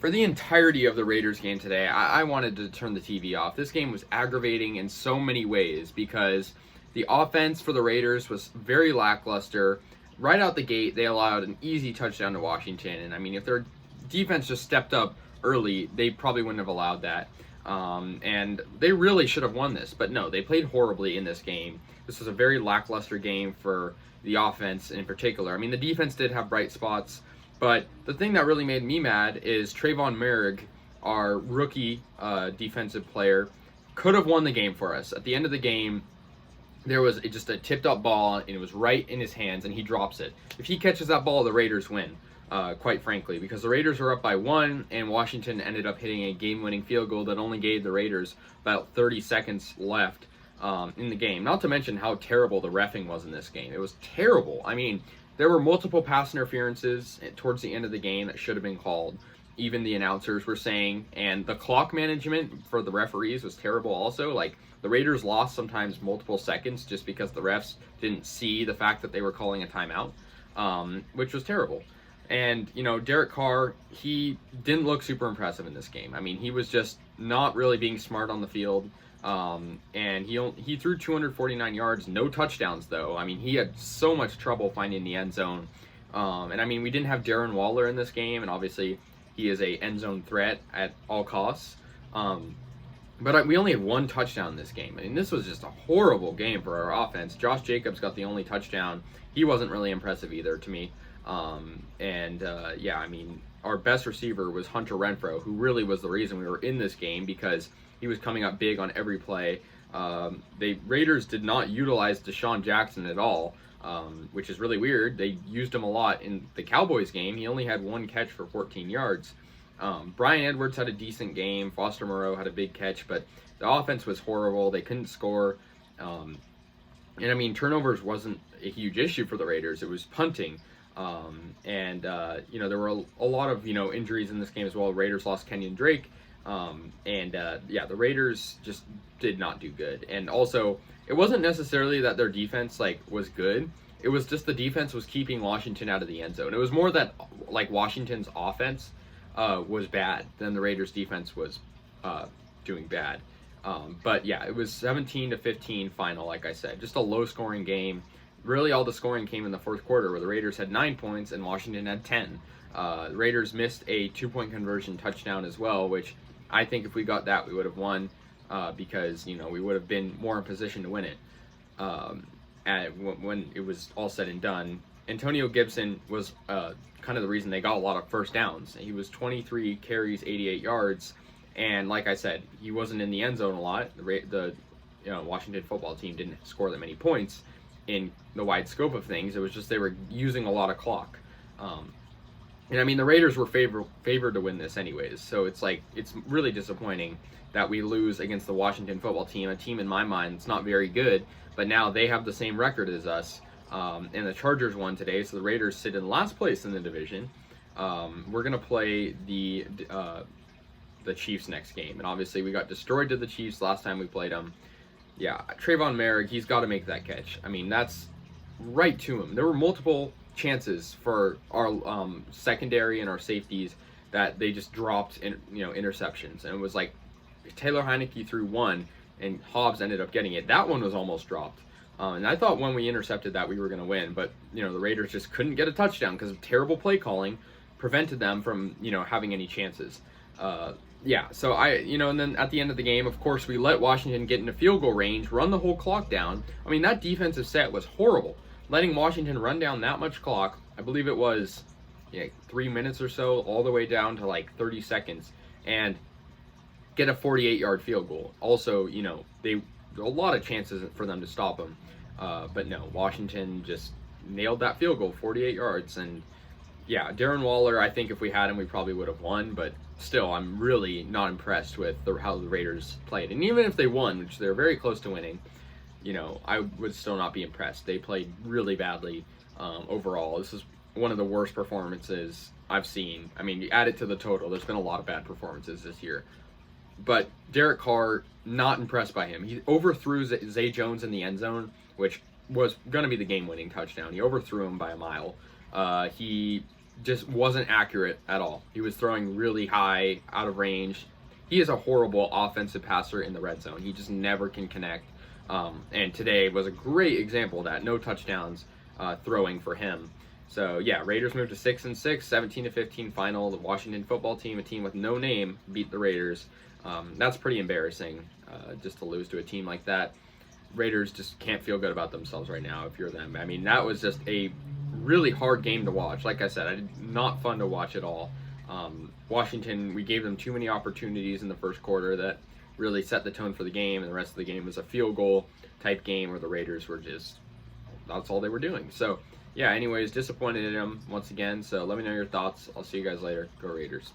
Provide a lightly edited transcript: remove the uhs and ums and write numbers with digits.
For the entirety of the Raiders game today, I wanted to turn the TV off. This game was aggravating in so many ways because the offense for the Raiders was very lackluster. Right out the gate, they allowed an easy touchdown to Washington. And I mean, if their defense just stepped up early, they probably wouldn't have allowed that. And they really should have won this. But no, they played horribly in this game. This was a very lackluster game for the offense in particular. I mean, the defense did have bright spots. But the thing that really made me mad is Trayvon Merrick, our rookie defensive player, could have won the game for us. At the end of the game, there was just a tipped up ball, and it was right in his hands, and he drops it. If he catches that ball, the Raiders win, quite frankly, because the Raiders were up by 1, and Washington ended up hitting a game-winning field goal that only gave the Raiders about 30 seconds left in the game. Not to mention how terrible the reffing was in this game. It was terrible. I mean, there were multiple pass interferences towards the end of the game that should have been called. Even the announcers were saying, and the clock management for the referees was terrible also. Like, the Raiders lost sometimes multiple seconds just because the refs didn't see the fact that they were calling a timeout, which was terrible. And, you know, Derek Carr, he didn't look super impressive in this game. I mean, he was just not really being smart on the field. And he threw 249 yards, no touchdowns though. I mean, he had so much trouble finding the end zone. And I mean, we didn't have Darren Waller in this game, and obviously he is a end zone threat at all costs. But we only had 1 touchdown in this game. I mean, this was just a horrible game for our offense. Josh Jacobs got the only touchdown. He wasn't really impressive either to me. Yeah, I mean, our best receiver was Hunter Renfrow, who really was the reason we were in this game because he was coming up big on every play. The Raiders did not utilize Deshaun Jackson at all, which is really weird. They used him a lot in the Cowboys game. He only had 1 catch for 14 yards. Bryan Edwards had a decent game. Foster Moreau had a big catch, but the offense was horrible. They couldn't score. And I mean, turnovers wasn't a huge issue for the Raiders. It was punting. You know, there were a lot of, you know, injuries in this game as well. Raiders lost Kenyon Drake. Yeah, the Raiders just did not do good. And also, it wasn't necessarily that their defense, like, was good. It was just the defense was keeping Washington out of the end zone. It was more that, like, Washington's offense was bad than the Raiders' defense was doing bad. But yeah, it was 17-15 final, like I said. Just a low-scoring game. Really, all the scoring came in the fourth quarter, where the Raiders had 9 points and Washington had 10. The Raiders missed a 2-point conversion touchdown as well, which I think if we got that, we would have won because, you know, we would have been more in position to win it when it was all said and done. Antonio Gibson was kind of the reason they got a lot of first downs. He was 23 carries, 88 yards, and like I said, he wasn't in the end zone a lot. The Washington football team didn't score that many points in the wide scope of things. It was just they were using a lot of clock. And I mean, the Raiders were favored to win this anyways, so it's like, it's really disappointing that we lose against the Washington football team, a team in my mind that's not very good, but now they have the same record as us, and the Chargers won today, so the Raiders sit in last place in the division. We're going to play the Chiefs next game, and obviously we got destroyed to the Chiefs last time we played them. Yeah, Trayvon Merrick, he's got to make that catch. I mean, that's right to him. There were multiple chances for our secondary and our safeties that they just dropped interceptions, and it was like Taylor Heineke threw 1 and Hobbs ended up getting it. That one was almost dropped, and I thought when we intercepted that we were going to win, but the Raiders just couldn't get a touchdown because of terrible play calling prevented them from having any chances. Yeah, so and then at the end of the game, of course, we let Washington get into field goal range, run the whole clock down. I mean, that defensive set was horrible. Letting Washington run down that much clock, I believe it was 3 minutes or so, all the way down to like 30 seconds, and get a 48-yard field goal. Also, there were a lot of chances for them to stop them, but no, Washington just nailed that field goal, 48 yards, and yeah, Darren Waller, I think if we had him, we probably would have won, but still, I'm really not impressed with how the Raiders played. And even if they won, which they're very close to winning, I would still not be impressed. They played really badly overall. This is one of the worst performances I've seen. I mean, you add it to the total, there's been a lot of bad performances this year. But Derek Carr, not impressed by him. He overthrew Zay Jones in the end zone, which was going to be the game-winning touchdown. He overthrew him by a mile. He just wasn't accurate at all. He was throwing really high, out of range. He is a horrible offensive passer in the red zone. He just never can connect. And today was a great example of that. No touchdowns throwing for him. So yeah, Raiders moved to 6-6, 17-15 final. The Washington football team, a team with no name, beat the Raiders. That's pretty embarrassing, just to lose to a team like that. Raiders just can't feel good about themselves right now if you're them. I mean, that was just a really hard game to watch. Like I said, not fun to watch at all. Washington, we gave them too many opportunities in the first quarter that really set the tone for the game, and the rest of the game was a field goal type game where the Raiders were just, that's all they were doing. So yeah, anyways, disappointed in them once again. So let me know your thoughts. I'll see you guys later. Go Raiders.